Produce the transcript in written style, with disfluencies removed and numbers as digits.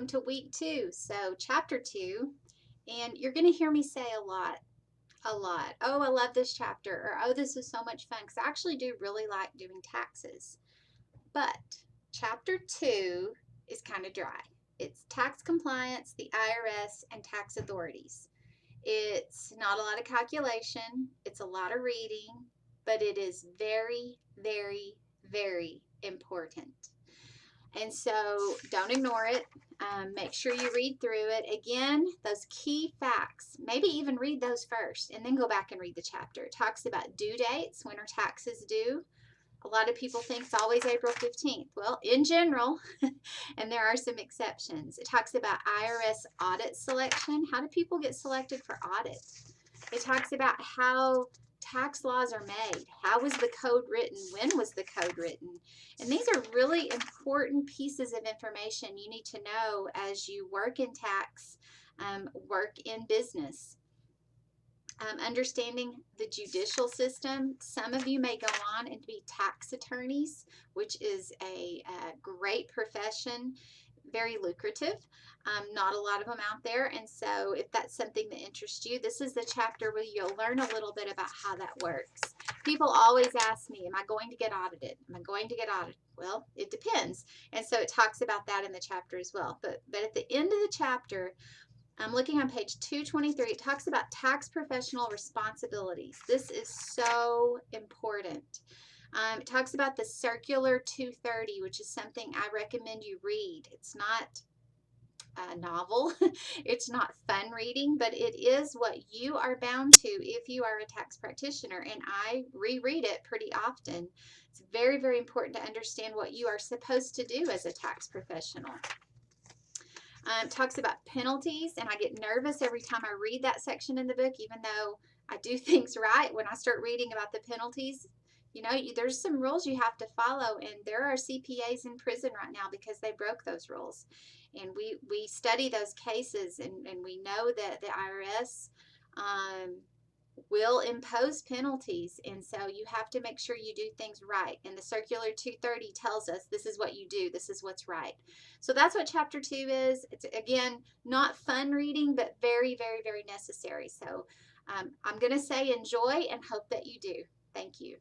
welcome to week 2. So chapter 2, and you're going to hear me say a lot. Oh, I love this chapter, or oh, this is so much fun, because I actually do really like doing taxes. But chapter 2 is kind of dry. It's tax compliance, the IRS, and tax authorities. It's not a lot of calculation. It's a lot of reading, but it is very, very, very important. And so don't ignore it. Make sure you read through it. Again, those key facts, maybe even read those first and then go back and read the chapter. It talks about due dates, when are taxes due. A lot of people think it's always April 15th. Well, in general, and there are some exceptions. It talks about IRS audit selection. How do people get selected for audit? It talks about how tax laws are made. How was the code written? When was the code written? And these are really important pieces of information you need to know as you work in tax, work in business. Understanding the judicial system. Some of you may go on and be tax attorneys, which is a great profession, very lucrative. Not a lot of them out there, and so if that's something that interests you, this is the chapter where you'll learn a little bit about how that works. People always ask me, am I going to get audited? Am I going to get audited? Well, it depends, and so it talks about that in the chapter as well. But at the end of the chapter, I'm looking on page 223. It talks about tax professional responsibilities. This is so important. It talks about the Circular 230, which is something I recommend you read. It's not a novel. It's not fun reading, but it is what you are bound to if you are a tax practitioner, and I reread it pretty often. It's very, very important to understand what you are supposed to do as a tax professional. Talks about penalties, and I get nervous every time I read that section in the book, even though I do things right. When I start reading about the penalties, you know, there's some rules you have to follow, and there are CPAs in prison right now because they broke those rules. And we study those cases, and we know that the IRS will impose penalties, and so you have to make sure you do things right. And the Circular 230 tells us this is what you do, this is what's right. So that's what chapter 2 is. It's, again, not fun reading, but very, very, very necessary. So I'm going to say enjoy and hope that you do. Thank you.